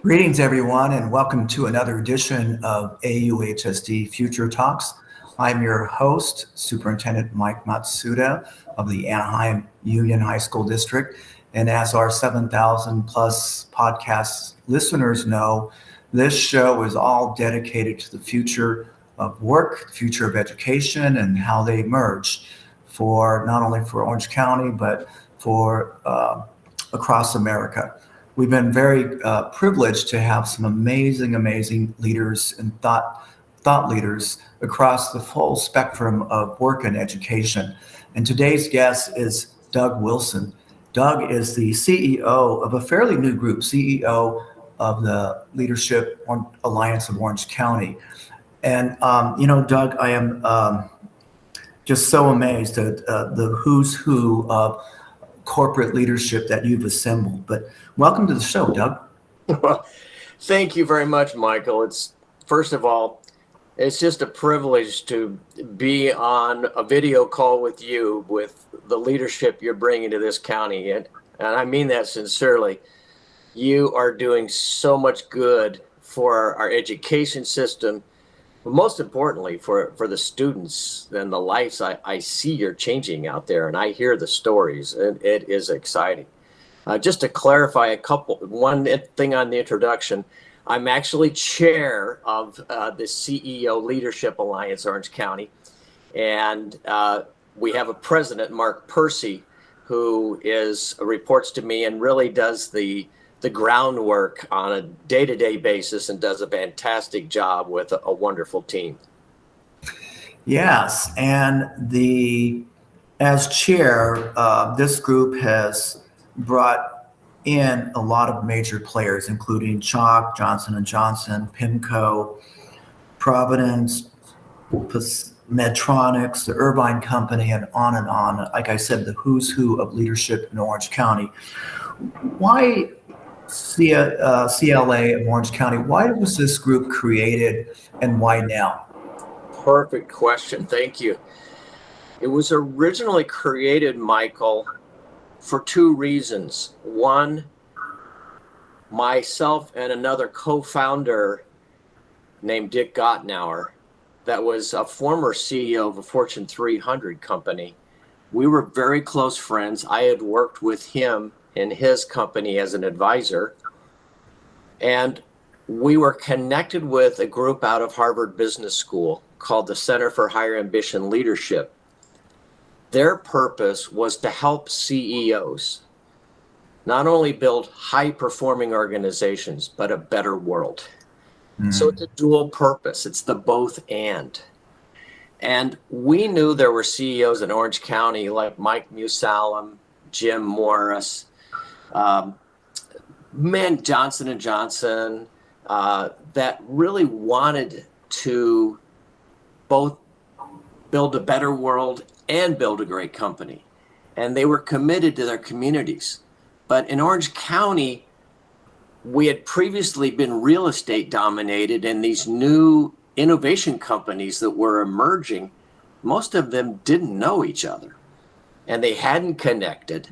Greetings, everyone, and welcome to another edition of AUHSD Future Talks. I'm your host, Superintendent Mike Matsuda of the Anaheim Union High School District. And as our 7,000 plus podcast listeners know, this show is all dedicated to the future of work, the future of education, and how they merge for not only for Orange County, but for across America. We've been very privileged to have some amazing leaders and thought leaders across the full spectrum of work and education. And today's guest is Doug Wilson. Doug is the CEO of a fairly new group, CEO of the Leadership Alliance of Orange County. And, Doug, I am just so amazed at the who's who of corporate leadership that you've assembled. But welcome to the show, Doug. Well, thank you very much, Michael. First of all, it's just a privilege to be on a video call with you with the leadership you're bringing to this county. And I mean that sincerely. You are doing so much good for our education system, but most importantly for the students and the lives I see you're changing out there, and I hear the stories, and it is exciting. Just to clarify one thing on the introduction, I'm actually chair of the CEO Leadership Alliance Orange County, and we have a president, Mark Percy, who reports to me and really does the groundwork on a day-to-day basis and does a fantastic job with a wonderful team. Yes, and as chair, this group has brought in a lot of major players, including Chalk, Johnson & Johnson, PIMCO, Providence, Medtronics, the Irvine Company, and on and on. Like I said, the who's who of leadership in Orange County. Why CLA of Orange County? Why was this group created, and why now? Perfect question. Thank you. It was originally created, Michael, for two reasons. One, myself and another co-founder named Dick Gottnauer, that was a former CEO of a Fortune 300 company. We were very close friends. I had worked with him in his company as an advisor, and we were connected with a group out of Harvard Business School called the Center for Higher Ambition Leadership. Their purpose was to help CEOs not only build high-performing organizations, but a better world. So it's a dual purpose. It's the both and. And we knew there were CEOs in Orange County like Mike Musalem, Jim Morris, Johnson & Johnson, that really wanted to both build a better world and build a great company. And they were committed to their communities. But in Orange County, we had previously been real estate dominated, and these new innovation companies that were emerging, most of them didn't know each other, and they hadn't connected.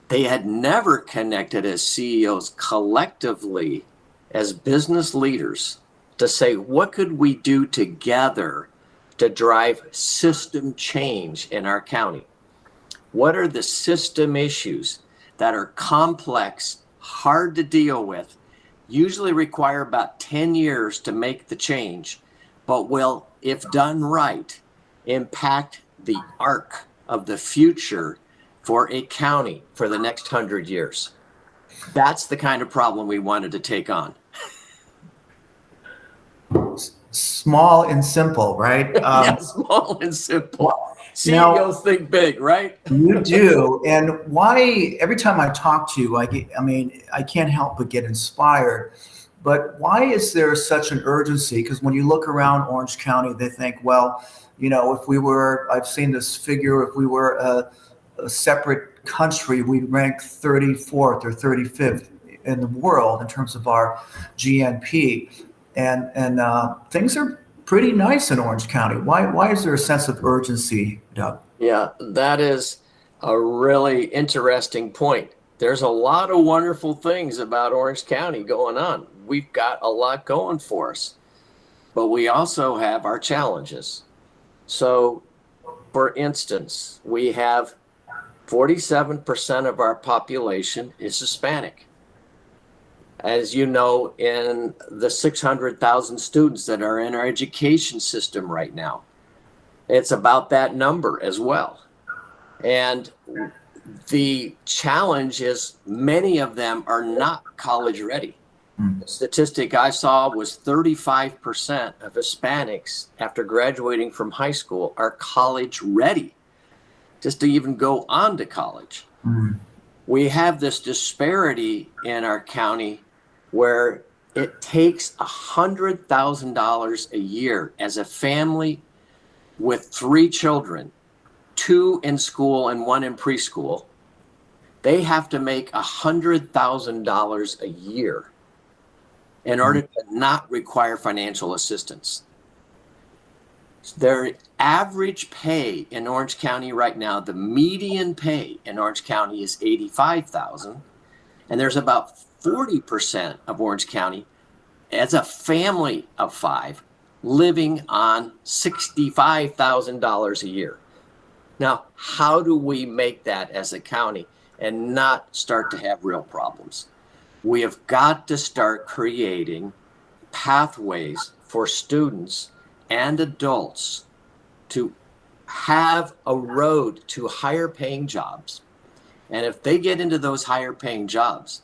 They had never connected as CEOs collectively as business leaders to say, what could we do together to drive system change in our county? What are the system issues that are complex, hard to deal with, usually require about 10 years to make the change, but will, if done right, impact the arc of the future for a county for the next 100 years? That's the kind of problem we wanted to take on. Small and simple, right? Yeah, small and simple. CEOs think big, right? You do. And why, every time I talk to you, I can't help but get inspired. But why is there such an urgency? Because when you look around Orange County, they think, well, if we were, I've seen this figure, if we were a separate country, we'd rank 34th or 35th in the world in terms of our GNP. And things are pretty nice in Orange County. Why is there a sense of urgency, Doug? Yeah, that is a really interesting point. there's a lot of wonderful things about Orange County going on. We've got a lot going for us, but we also have our challenges. So, for instance, we have 47% of our population is Hispanic. As you know, in the 600,000 students that are in our education system right now, it's about that number as well. And the challenge is many of them are not college ready. The statistic I saw was 35% of Hispanics after graduating from high school are college ready, just to even go on to college. We have this disparity in our county where it takes $100,000 a year as a family with 3 children, 2 in school and 1 in preschool. They have to make $100,000 a year in order to not require financial assistance. Their average pay in Orange County right now, the median pay in Orange County is $85,000, and there's about 40% of Orange County as a family of 5 living on $65,000 a year. Now, how do we make that as a county and not start to have real problems? We have got to start creating pathways for students and adults to have a road to higher paying jobs. And if they get into those higher paying jobs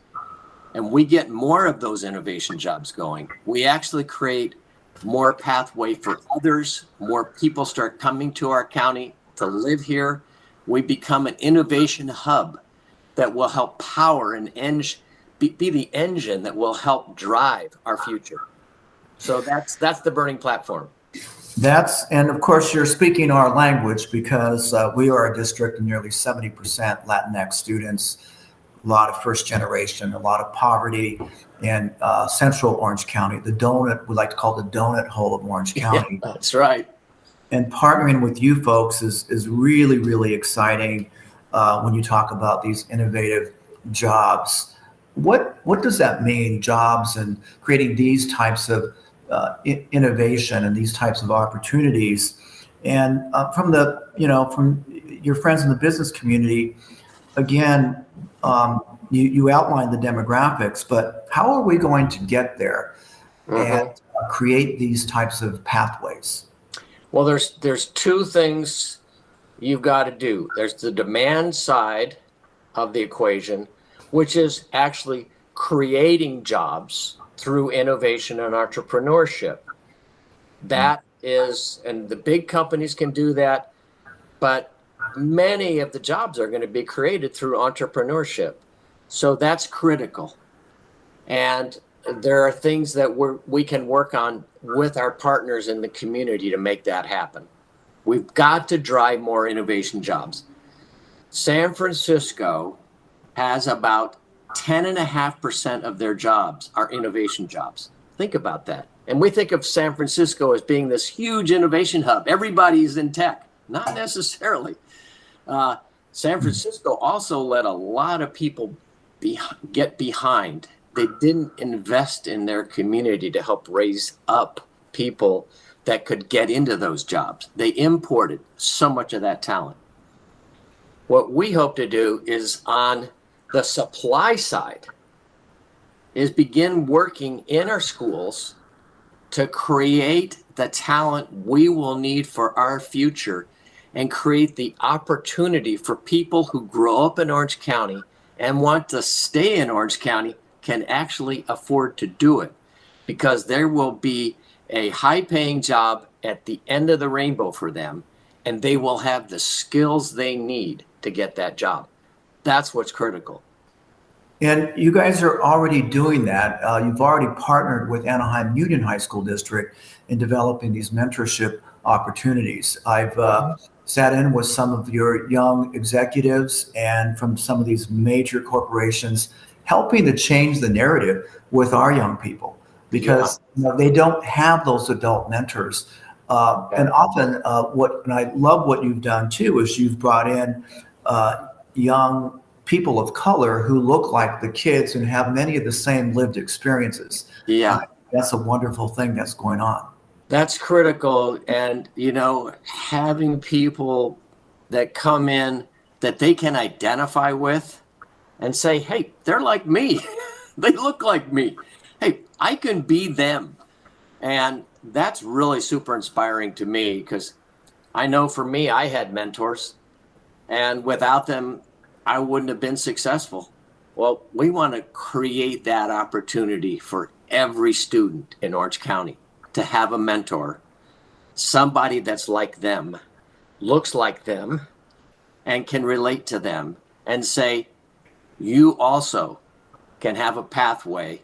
and we get more of those innovation jobs going, we actually create more pathway for others. More people start coming to our county to live here. We become an innovation hub that will help power and be the engine that will help drive our future. So that's the burning platform. And of course, you're speaking our language because we are a district of nearly 70% Latinx students, a lot of first generation, a lot of poverty in central Orange County, we like to call the donut hole of Orange County. Yeah, that's right. And partnering with you folks is really, really exciting when you talk about these innovative jobs. What does that mean, jobs, and creating these types of innovation and these types of opportunities? And from your friends in the business community, again, you outlined the demographics, but how are we going to get there and create these types of pathways? Well, there's 2 things you've got to do. There's the demand side of the equation, which is actually creating jobs through innovation and entrepreneurship. That is, and the big companies can do that, but many of the jobs are going to be created through entrepreneurship. So that's critical. And there are things that we can work on with our partners in the community to make that happen. We've got to drive more innovation jobs. San Francisco has about 10.5% of their jobs are innovation jobs. Think about that. And we think of San Francisco as being this huge innovation hub. Everybody's in tech. Not necessarily. San Francisco also let a lot of people get behind. They didn't invest in their community to help raise up people that could get into those jobs. They imported so much of that talent. What we hope to do is on the supply side is begin working in our schools to create the talent we will need for our future and create the opportunity for people who grow up in Orange County and want to stay in Orange County can actually afford to do it, because there will be a high-paying job at the end of the rainbow for them, and they will have the skills they need to get that job. That's what's critical. And you guys are already doing that. You've already partnered with Anaheim Union High School District in developing these mentorship opportunities. I've sat in with some of your young executives and from some of these major corporations, helping to change the narrative with our young people, because they don't have those adult mentors. And often and I love what you've done too, is you've brought in young people of color who look like the kids and have many of the same lived experiences. Yeah. That's a wonderful thing that's going on. That's critical. And, having people that come in that they can identify with and say, hey, they're like me. They look like me. Hey, I can be them. And that's really super inspiring to me, because I know for me, I had mentors, and without them, I wouldn't have been successful. Well, we want to create that opportunity for every student in Orange County to have a mentor, somebody that's like them, looks like them, and can relate to them, and say, you also can have a pathway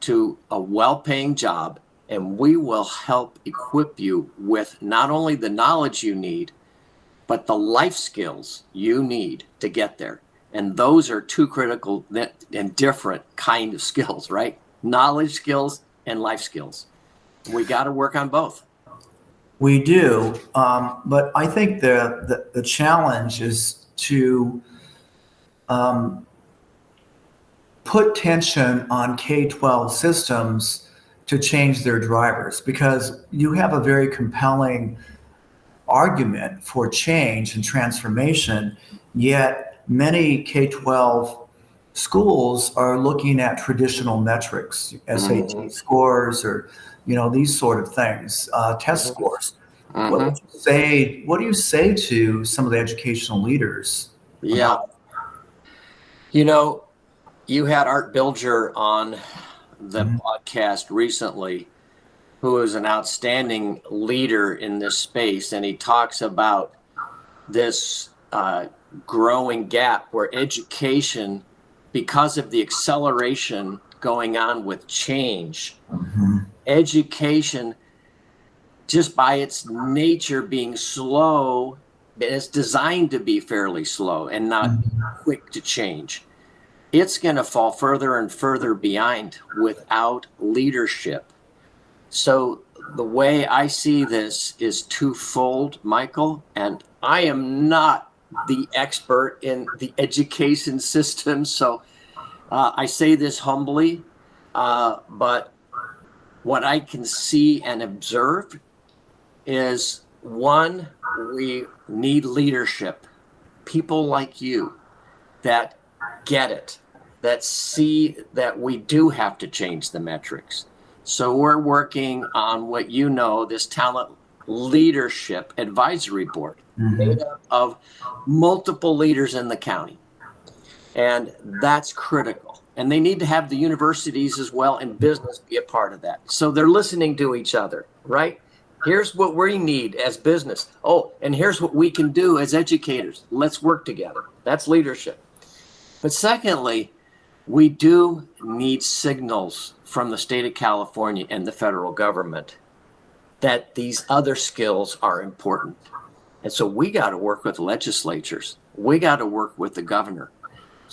to a well-paying job, and we will help equip you with not only the knowledge you need, but the life skills you need to get there. And those are two critical and different kind of skills, right? Knowledge skills and life skills. We got to work on both. We do, but I think the challenge is to put tension on K-12 systems to change their drivers, because you have a very compelling argument for change and transformation, yet many K-12 schools are looking at traditional metrics, SAT scores, or these sort of things, test scores. What do you say to some of the educational leaders? Yeah. You had Art Bilger on the podcast recently, who is an outstanding leader in this space. And he talks about this growing gap where education, because of the acceleration going on with change, education, just by its nature being slow, it's designed to be fairly slow and not quick to change. It's going to fall further and further behind without leadership. So the way I see this is twofold, Michael, and I am not the expert in the education system, so I say this humbly, but what I can see and observe is, one, we need leadership, people like you that get it, that see that we do have to change the metrics. So we're working on this talent leadership advisory board made up of multiple leaders in the county. And that's critical. And they need to have the universities as well and business be a part of that. So they're listening to each other, right? Here's what we need as business. Oh, and here's what we can do as educators. Let's work together. That's leadership. But secondly, we do need signals from the state of California and the federal government that these other skills are important. And so we got to work with legislatures. We got to work with the governor.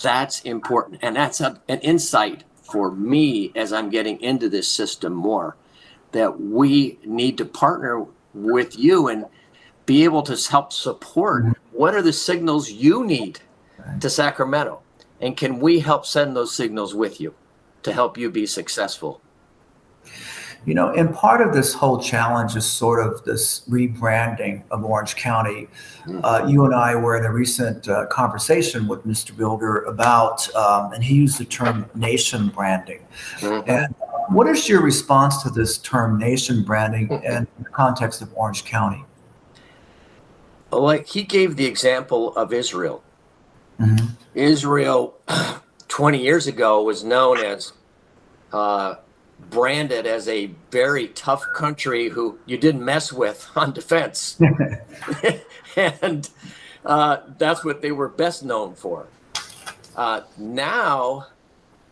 That's important. And that's an insight for me as I'm getting into this system more, that we need to partner with you and be able to help support what are the signals you need to Sacramento. And can we help send those signals with you to help you be successful? And part of this whole challenge is sort of this rebranding of Orange County. You and I were in a recent conversation with Mr. Bilger about, and he used the term nation branding. And what is your response to this term nation branding in the context of Orange County? Like he gave the example of Israel. Israel 20 years ago was known as branded as a very tough country who you didn't mess with on defense. And that's what they were best known for. Now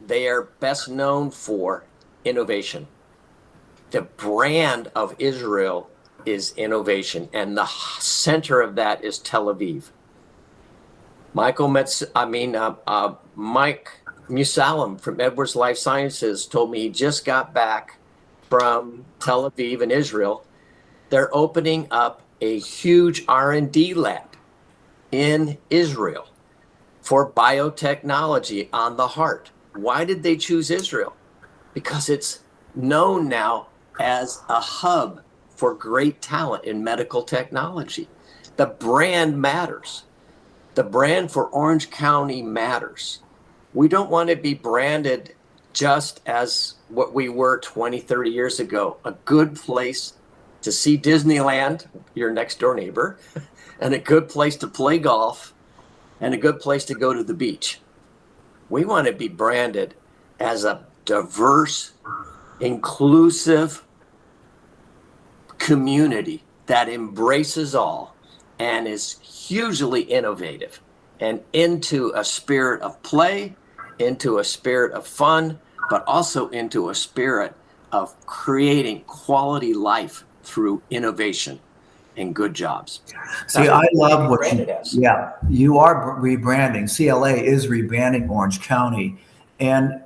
they are best known for innovation. The brand of Israel is innovation, and the center of that is Tel Aviv. Mike Musalam from Edwards Life Sciences told me he just got back from Tel Aviv in Israel. They're opening up a huge R&D lab in Israel for biotechnology on the heart. Why did they choose Israel? Because it's known now as a hub for great talent in medical technology. The brand matters. The brand for Orange County matters. We don't want to be branded just as what we were 20, 30 years ago, a good place to see Disneyland, your next door neighbor, and a good place to play golf, and a good place to go to the beach. We want to be branded as a diverse, inclusive community that embraces all and is hugely innovative and into a spirit of play, into a spirit of fun, but also into a spirit of creating quality life through innovation and good jobs. See, I love what you are rebranding. CLA is rebranding Orange County, and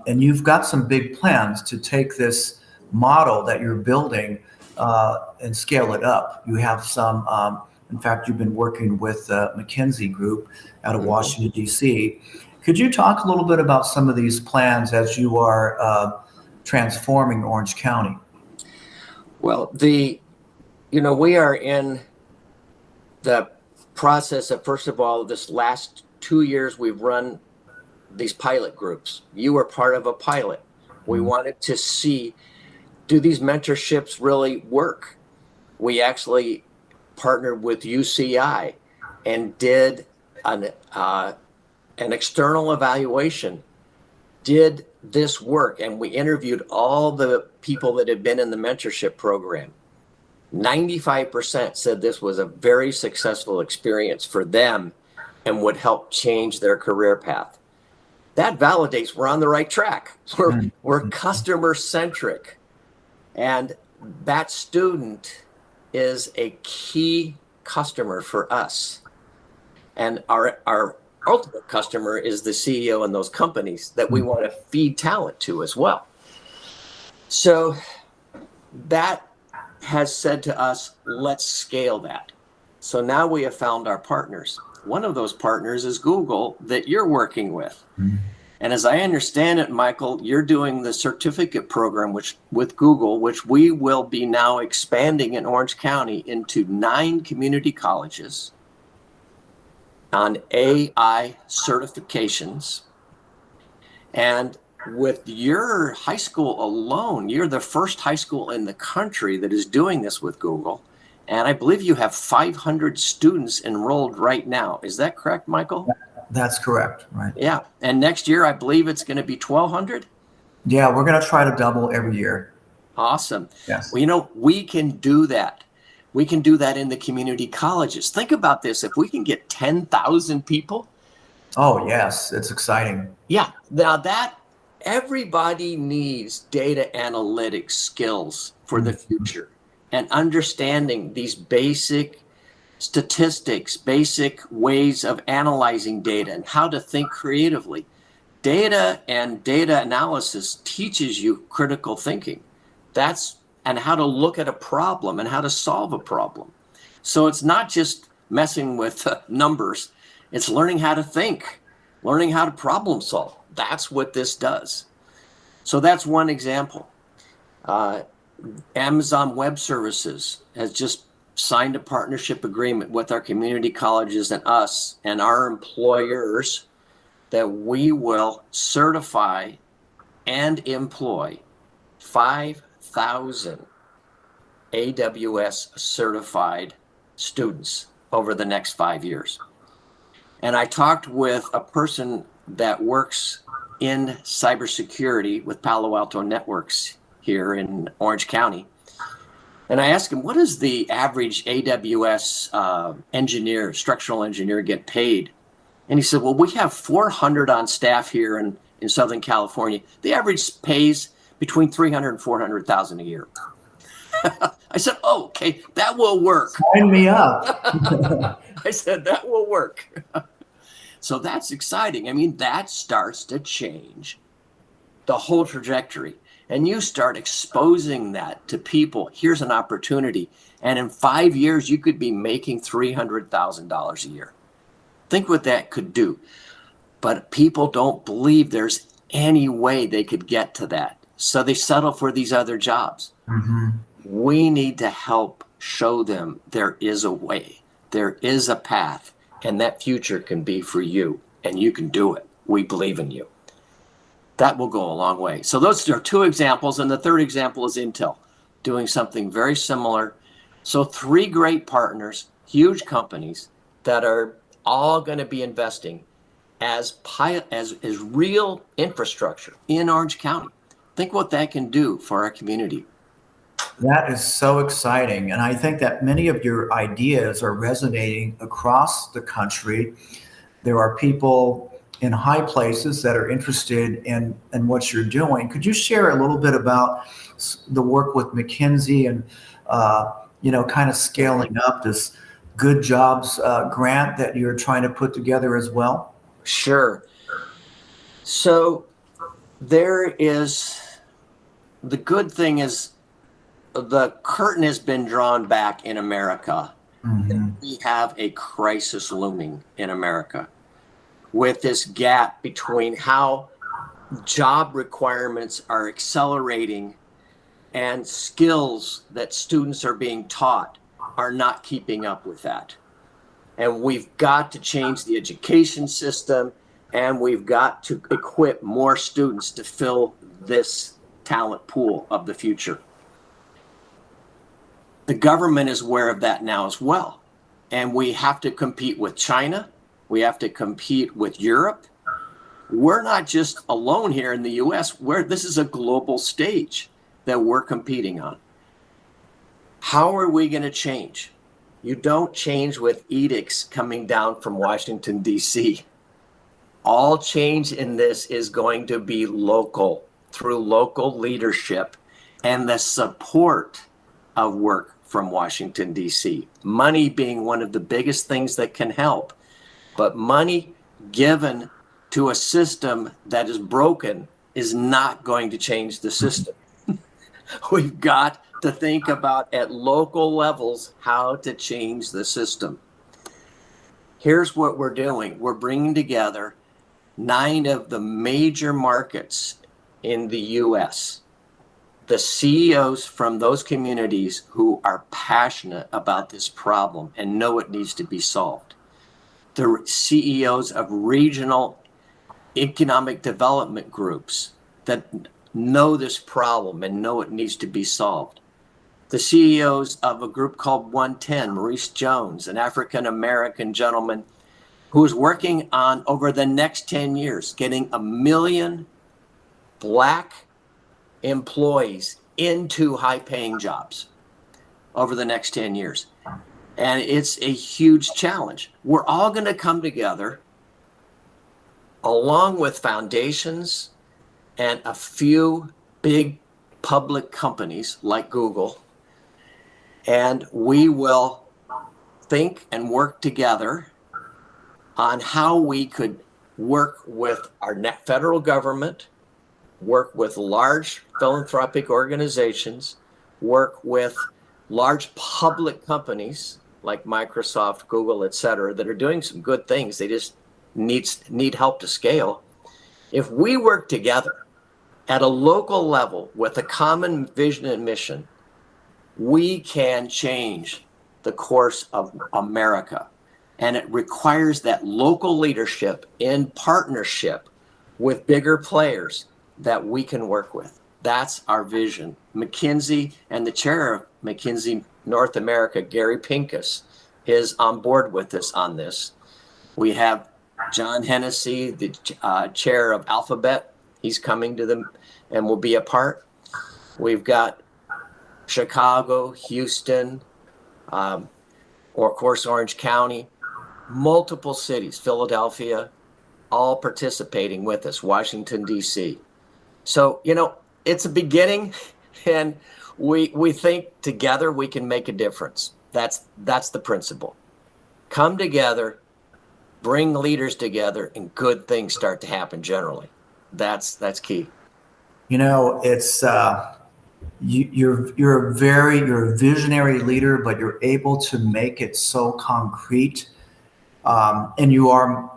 you've got some big plans to take this model that you're building and scale it up. You have some, in fact, you've been working with McKinsey Group out of Washington, D.C. Could you talk a little bit about some of these plans as you are transforming Orange County? Well, we are in the process of, first of all, this last 2 years, we've run these pilot groups. You were part of a pilot. We wanted to see, do these mentorships really work? We actually partnered with UCI and did an external evaluation. Did this work? And we interviewed all the people that had been in the mentorship program. 95% said this was a very successful experience for them and would help change their career path. That validates we're on the right track. We're customer centric. And that student is a key customer for us. And our ultimate customer is the CEO and those companies that we want to feed talent to as well. So that has said to us, let's scale that. So now we have found our partners. One of those partners is Google that you're working with. And as I understand it, Michael, you're doing the certificate program with Google, which we will be now expanding in Orange County into 9 community colleges on AI certifications. And with your high school alone, you're the first high school in the country that is doing this with Google. And I believe you have 500 students enrolled right now. Is that correct, Michael? That's correct, right? Yeah. And next year, I believe it's going to be 1,200? Yeah, we're going to try to double every year. Awesome. Yes. Well, we can do that. We can do that in the community colleges. Think about this. If we can get 10,000 people. Oh, yes. It's exciting. Yeah. Now that everybody needs data analytics skills for the future and understanding these basic statistics, basic ways of analyzing data and how to think creatively. Data and data analysis teaches you critical thinking. And how to look at a problem and how to solve a problem. So it's not just messing with numbers, it's learning how to think, learning how to problem solve. That's what this does. So that's one example. Amazon Web Services has just signed a partnership agreement with our community colleges and us and our employers that we will certify and employ 5,000 AWS certified students over the next 5 years. And I talked with a person that works in cybersecurity with Palo Alto Networks here in Orange County. And I asked him, what does the average AWS engineer, structural engineer, get paid? And he said, well, we have 400 on staff here in Southern California. The average pays between 300 and 400,000 a year. I said, oh, okay, that will work. Sign me up. I said, that will work. So that's exciting. I mean, that starts to change the whole trajectory. And you start exposing that to people. Here's an opportunity. And in 5 years, you could be making $300,000 a year. Think what that could do. But people don't believe there's any way they could get to that. So they settle for these other jobs. Mm-hmm. We need to help show them there is a way, there is a path, and that future can be for you, and you can do it. We believe in you. That will go a long way. So those are two examples, and the third example is Intel, doing something very similar. So 3 great partners, huge companies that are all going to be investing as real infrastructure in Orange County. Think what that can do for our community. That is so exciting. And I think that many of your ideas are resonating across the country. There are people in high places that are interested in what you're doing. Could you share a little bit about the work with McKinsey and, kind of scaling up this Good Jobs grant that you're trying to put together as well? Sure. So the good thing is the curtain has been drawn back in America. Mm-hmm. We have a crisis looming in America with this gap between how job requirements are accelerating and skills that students are being taught are not keeping up with that. And we've got to change the education system, and we've got to equip more students to fill this talent pool of the future. The government is aware of that now as well. And we have to compete with China. We have to compete with Europe. We're not just alone here in the US, this is a global stage that we're competing on. How are we going to change? You don't change with edicts coming down from Washington, D.C. All change in this is going to be local, through local leadership and the support of work from Washington, D.C. Money being one of the biggest things that can help. But money given to a system that is broken is not going to change the system. We've got to think about at local levels how to change the system. Here's what we're doing. We're bringing together 9 of the major markets in the U.S., the CEOs from those communities who are passionate about this problem and know it needs to be solved. The CEOs of regional economic development groups that know this problem and know it needs to be solved. The CEOs of a group called 110, Maurice Jones, an African-American gentleman who is working on, over the next 10 years, getting 1 million Black employees into high-paying jobs over the next 10 years. And it's a huge challenge. We're all going to come together along with foundations and a few big public companies like Google, and we will think and work together on how we could work with our federal government, work with large philanthropic organizations, work with large public companies like Microsoft, Google, et cetera, that are doing some good things. They just need help to scale. If we work together at a local level with a common vision and mission, we can change the course of America. And it requires that local leadership in partnership with bigger players that we can work with. That's our vision. McKinsey and the chair of McKinsey North America, Gary Pincus, is on board with us on this. We have John Hennessy, the chair of Alphabet. He's coming to them and will be a part. We've got Chicago, Houston, or of course Orange County, multiple cities, Philadelphia, all participating with us, Washington, D.C. So, it's a beginning, and we think together we can make a difference. That's the principle. Come together, bring leaders together, and good things start to happen generally. That's key. It's you're a visionary leader, but you're able to make it so concrete And you are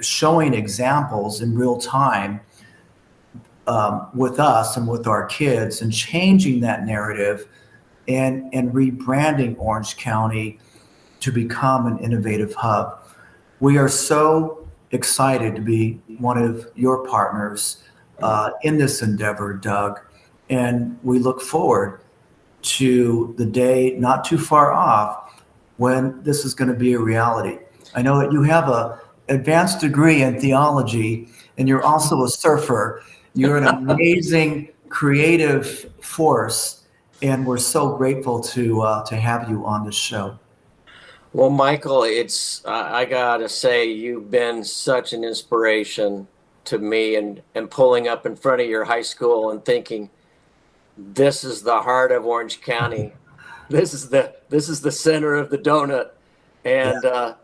showing examples in real time with us and with our kids, and changing that narrative and rebranding Orange County to become an innovative hub. We are so excited to be one of your partners in this endeavor, Doug, and we look forward to the day not too far off when this is going to be a reality. I know that you have an advanced degree in theology, and you're also a surfer. You're an amazing creative force, and we're so grateful to have you on this show. Well, Michael, I gotta say, you've been such an inspiration to me, and pulling up in front of your high school and thinking, this is the heart of Orange County. This is the center of the donut, and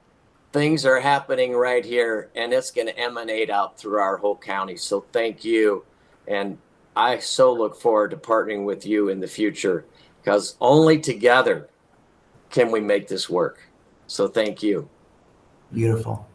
things are happening right here, and it's going to emanate out through our whole county. So thank you, and I so look forward to partnering with you in the future, because only together can we make this work. So thank you. Beautiful.